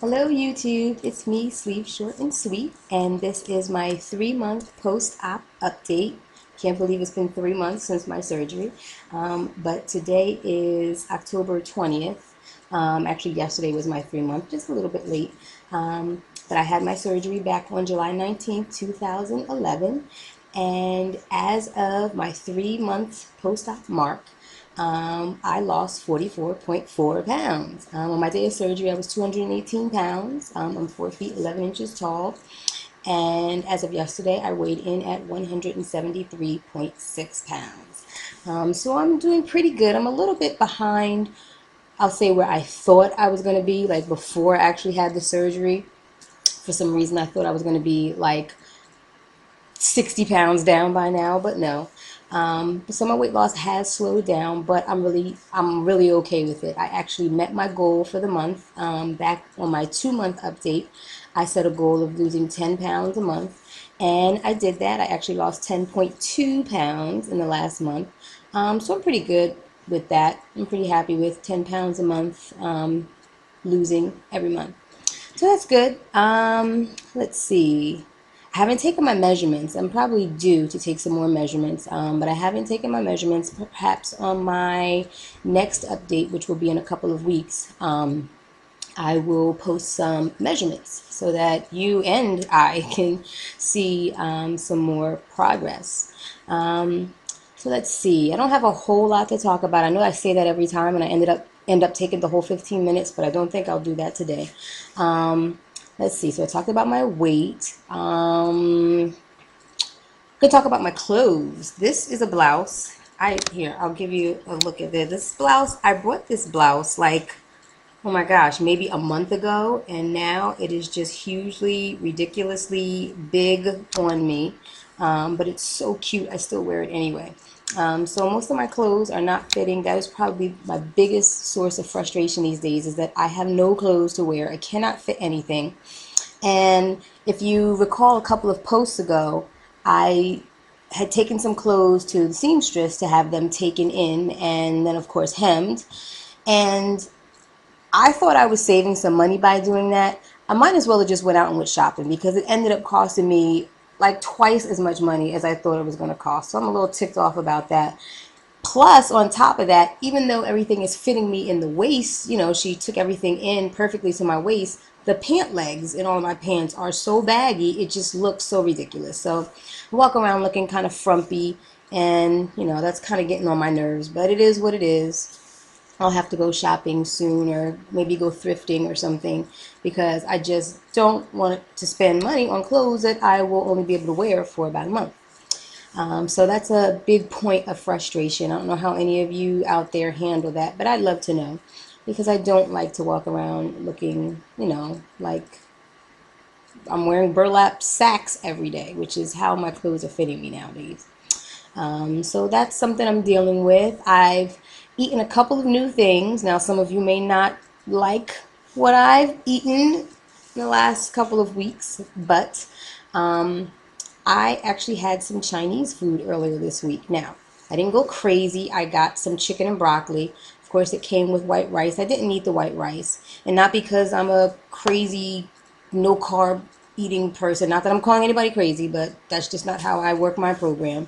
Hello YouTube, it's me, Sleep Short and Sweet, and this is my 3-month post-op update. Can't believe it's been 3 months since my surgery, but today is October 20th. Actually, yesterday was my 3-month, just a little bit late. But I had my surgery back on July 19th, 2011, and as of my 3-month post-op mark, I lost 44.4 pounds. On my day of surgery, I was 218 pounds. I'm 4 feet 11 inches tall. And as of yesterday, I weighed in at 173.6 pounds. So I'm doing pretty good. I'm a little bit behind, I'll say, where I thought I was going to be, like before I actually had the surgery. For some reason, I thought I was going to be like 60 pounds down by now, but no. So my weight loss has slowed down, but I'm really okay with it. I actually met my goal for the month. Back on my 2-month update, I set a goal of losing 10 pounds a month, and I did that. I actually lost 10.2 pounds in the last month. So I'm pretty good with that. I'm pretty happy with 10 pounds a month, losing every month. So that's good. Let's see. I haven't taken my measurements. I'm probably due to take some more measurements, but I haven't taken my measurements. Perhaps on my next update, which will be in a couple of weeks, I will post some measurements so that you and I can see some more progress. So let's see. I don't have a whole lot to talk about. I know I say that every time, and I end up taking the whole 15 minutes, but I don't think I'll do that today. Let's see. So I talked about my weight. Gonna talk about my clothes. This is a blouse. I'll give you a look at it. This blouse, I bought this blouse like, oh my gosh, maybe a month ago, and now it is just hugely, ridiculously big on me. But it's so cute, I still wear it anyway. So most of my clothes are not fitting. That is probably my biggest source of frustration these days, is that I have no clothes to wear. I cannot fit anything. And if you recall a couple of posts ago, I had taken some clothes to the seamstress to have them taken in and then, of course, hemmed. And I thought I was saving some money by doing that. I might as well have just went out and went shopping, because it ended up costing me like twice as much money as I thought it was going to cost. So I'm a little ticked off about that. Plus, on top of that, even though everything is fitting me in the waist, she took everything in perfectly to my waist, the pant legs in all of my pants are so baggy, it just looks so ridiculous. So I walk around looking kind of frumpy, and, that's kind of getting on my nerves, but it is what it is. I'll have to go shopping soon, or maybe go thrifting or something, because I just don't want to spend money on clothes that I will only be able to wear for about a month. So that's a big point of frustration. I don't know how any of you out there handle that, but I'd love to know, because I don't like to walk around looking, like I'm wearing burlap sacks every day, which is how my clothes are fitting me nowadays. So that's something I'm dealing with. I've eaten a couple of new things. Now, some of you may not like what I've eaten in the last couple of weeks, but I actually had some Chinese food earlier this week. Now, I didn't go crazy. I got some chicken and broccoli. Of course, it came with white rice. I didn't eat the white rice, and not because I'm a crazy no carb eating person. Not that I'm calling anybody crazy, but that's just not how I work my program.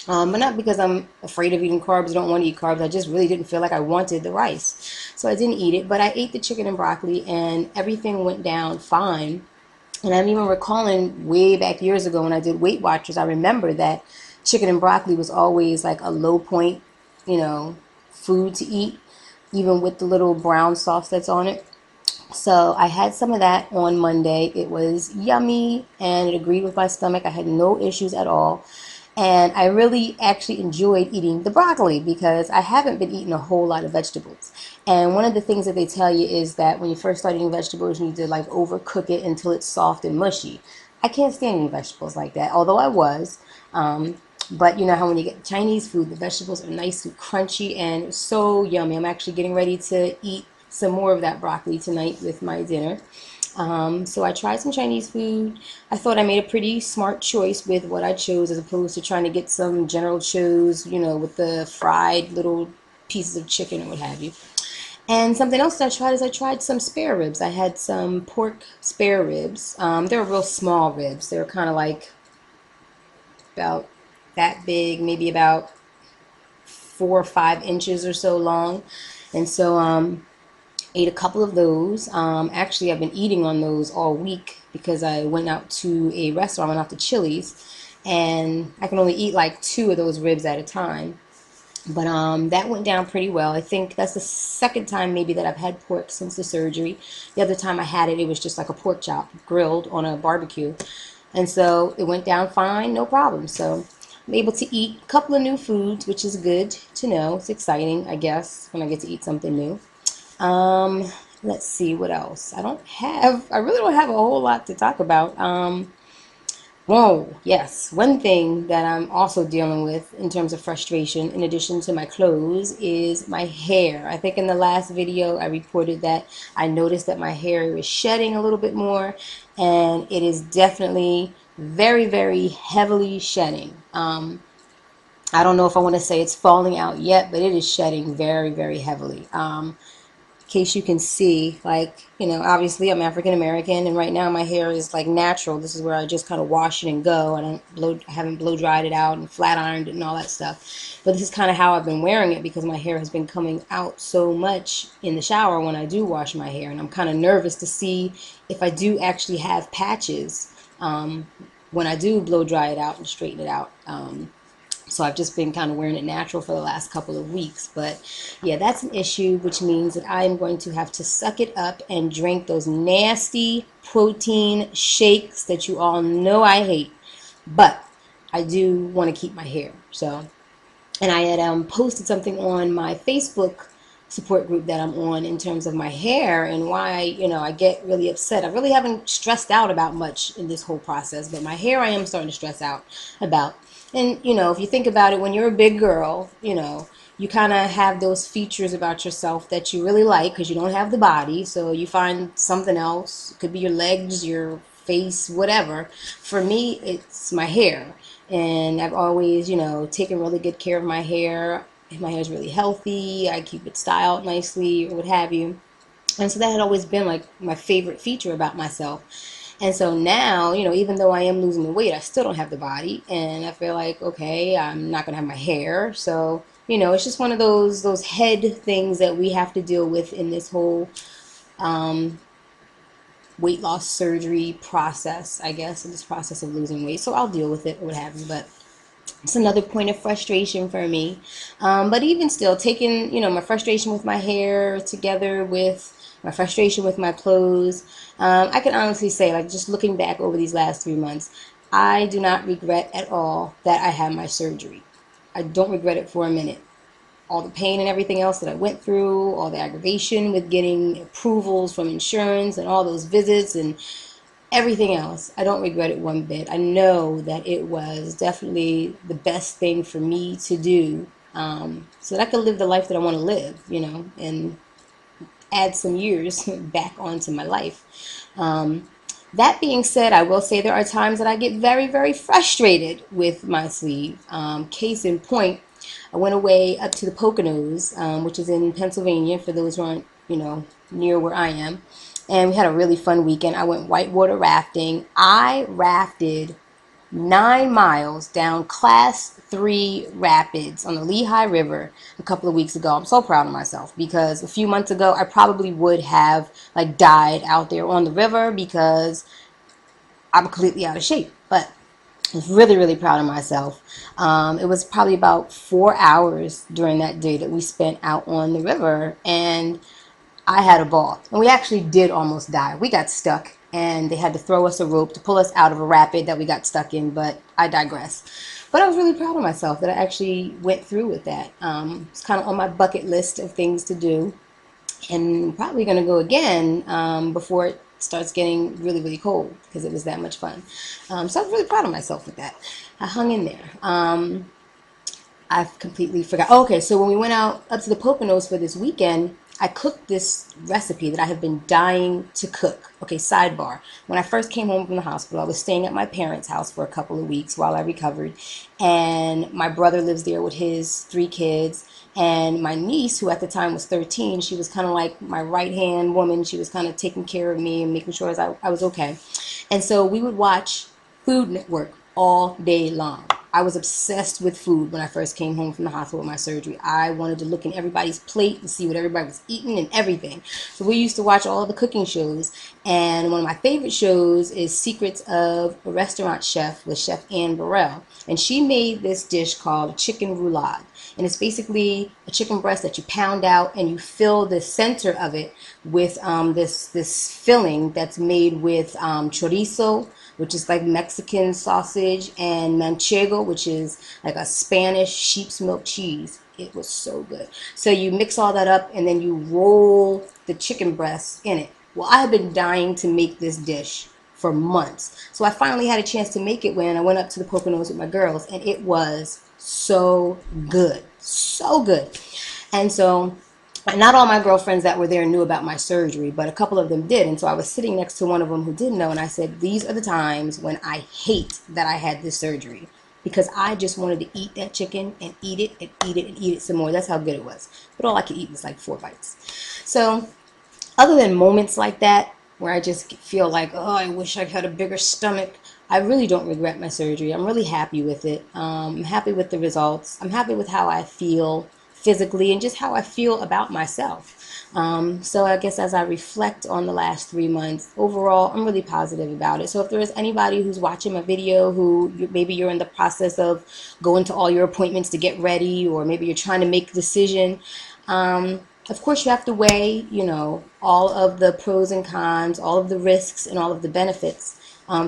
But not because I'm afraid of eating carbs, don't want to eat carbs. I just really didn't feel like I wanted the rice. So I didn't eat it, but I ate the chicken and broccoli, and everything went down fine. And I'm even recalling way back years ago when I did Weight Watchers, I remember that chicken and broccoli was always like a low point, food to eat, even with the little brown sauce that's on it. So I had some of that on Monday. It was yummy and it agreed with my stomach. I had no issues at all. And I really actually enjoyed eating the broccoli, because I haven't been eating a whole lot of vegetables. And one of the things that they tell you is that when you first start eating vegetables, you need to like overcook it until it's soft and mushy. I can't stand eating vegetables like that, although I was. But you know how when you get Chinese food, the vegetables are nice and crunchy and so yummy. I'm actually getting ready to eat some more of that broccoli tonight with my dinner. So I tried some Chinese food. I thought I made a pretty smart choice with what I chose, as opposed to trying to get some General Tso's, with the fried little pieces of chicken or what have you. And something else that I tried is I tried some spare ribs. I had some pork spare ribs. They're real small ribs. They're kind of like about that big, maybe about 4 or 5 inches or so long. And so ate a couple of those. Actually, I've been eating on those all week because I went out to a restaurant, went out to Chili's, and I can only eat like 2 of those ribs at a time. But that went down pretty well. I think that's the second time maybe that I've had pork since the surgery. The other time I had it, it was just like a pork chop grilled on a barbecue. And so it went down fine, no problem. So I'm able to eat a couple of new foods, which is good to know. It's exciting, I guess, when I get to eat something new. Let's see what else. I really don't have a whole lot to talk about. Whoa, yes. One thing that I'm also dealing with in terms of frustration, in addition to my clothes, is my hair. I think in the last video I reported that I noticed that my hair was shedding a little bit more, and it is definitely very, very heavily shedding. I don't know if I want to say it's falling out yet, but it is shedding very, very heavily. Case you can see, like, obviously I'm African American, and right now my hair is like natural. This is where I just kind of wash it and go. I haven't blow dried it out and flat ironed it and all that stuff. But this is kind of how I've been wearing it because my hair has been coming out so much in the shower when I do wash my hair, and I'm kind of nervous to see if I do actually have patches when I do blow dry it out and straighten it out. So I've just been kind of wearing it natural for the last couple of weeks. But yeah, that's an issue, which means that I am going to have to suck it up and drink those nasty protein shakes that you all know I hate. But I do want to keep my hair. So, and I had posted something on my Facebook support group that I'm on in terms of my hair and why, I get really upset. I really haven't stressed out about much in this whole process, but my hair I am starting to stress out about. And, if you think about it, when you're a big girl, you kind of have those features about yourself that you really like because you don't have the body. So you find something else. It could be your legs, your face, whatever. For me, it's my hair. And I've always, taken really good care of my hair. My hair is really healthy. I keep it styled nicely or what have you. And so that had always been like my favorite feature about myself. And so now, even though I am losing the weight, I still don't have the body. And I feel like, okay, I'm not going to have my hair. So, it's just one of those head things that we have to deal with in this whole weight loss surgery process, I guess, in this process of losing weight. So I'll deal with it or what have you. But it's another point of frustration for me. But even still, taking, my frustration with my hair together with my frustration with my clothes, I can honestly say, like, just looking back over these last 3 months, I do not regret at all that I had my surgery. I don't regret it for a minute. All the pain and everything else that I went through, all the aggravation with getting approvals from insurance and all those visits and everything else, I don't regret it one bit. I know that it was definitely the best thing for me to do, so that I could live the life that I want to live, and add some years back onto my life. That being said, I will say there are times that I get very, very frustrated with my sleeve. Case in point, I went away up to the Poconos, which is in Pennsylvania, for those who aren't, near where I am. And we had a really fun weekend. I went whitewater rafting. I rafted 9 miles down Class 3 rapids on the Lehigh River a couple of weeks ago. I'm so proud of myself because a few months ago I probably would have like died out there on the river because I'm completely out of shape. But I was really, really proud of myself. It was probably about 4 hours during that day that we spent out on the river, and I had a ball. And we actually did almost die. We got stuck, and they had to throw us a rope to pull us out of a rapid that we got stuck in, but I digress. But I was really proud of myself that I actually went through with that. It's kind of on my bucket list of things to do, and probably going to go again before it starts getting really, really cold because it was that much fun. So I was really proud of myself with that. I hung in there. I've completely forgot. Oh, okay, so when we went out up to the Poconos for this weekend, I cooked this recipe that I have been dying to cook. Okay, sidebar. When I first came home from the hospital, I was staying at my parents' house for a couple of weeks while I recovered. And my brother lives there with his 3 kids. And my niece, who at the time was 13, she was kind of like my right hand woman. She was kind of taking care of me and making sure I was okay. And so we would watch Food Network all day long. I was obsessed with food when I first came home from the hospital with my surgery. I wanted to look in everybody's plate and see what everybody was eating and everything. So we used to watch all the cooking shows. And one of my favorite shows is Secrets of a Restaurant Chef with Chef Anne Burrell. And she made this dish called chicken roulade. And it's basically a chicken breast that you pound out and you fill the center of it with this filling that's made with chorizo, which is like Mexican sausage, and manchego, which is like a Spanish sheep's milk cheese. It was so good. So you mix all that up and then you roll the chicken breast in it. Well, I have been dying to make this dish for months. So I finally had a chance to make it when I went up to the Poconos with my girls, and it was so good. So good. And so not all my girlfriends that were there knew about my surgery, but a couple of them did. And so I was sitting next to one of them who didn't know, and I said, these are the times when I hate that I had this surgery, because I just wanted to eat that chicken and eat it and eat it and eat it some more. That's how good it was. But all I could eat was like 4 bites. So other than moments like that, where I just feel like, oh, I wish I had a bigger stomach, I really don't regret my surgery. I'm really happy with it. I'm happy with the results. I'm happy with how I feel physically and just how I feel about myself. So I guess as I reflect on the last 3 months, overall, I'm really positive about it. So if there is anybody who's watching my video who maybe you're in the process of going to all your appointments to get ready, or maybe you're trying to make a decision, of course you have to weigh, all of the pros and cons, all of the risks and all of the benefits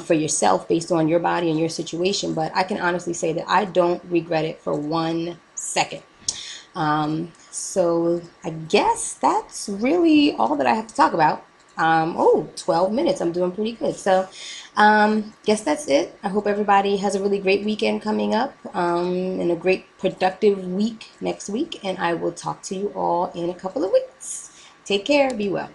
for yourself based on your body and your situation. But I can honestly say that I don't regret it for 1 second. So I guess that's really all that I have to talk about. 12 minutes. I'm doing pretty good. So, guess that's it. I hope everybody has a really great weekend coming up, and a great productive week next week. And I will talk to you all in a couple of weeks. Take care. Be well.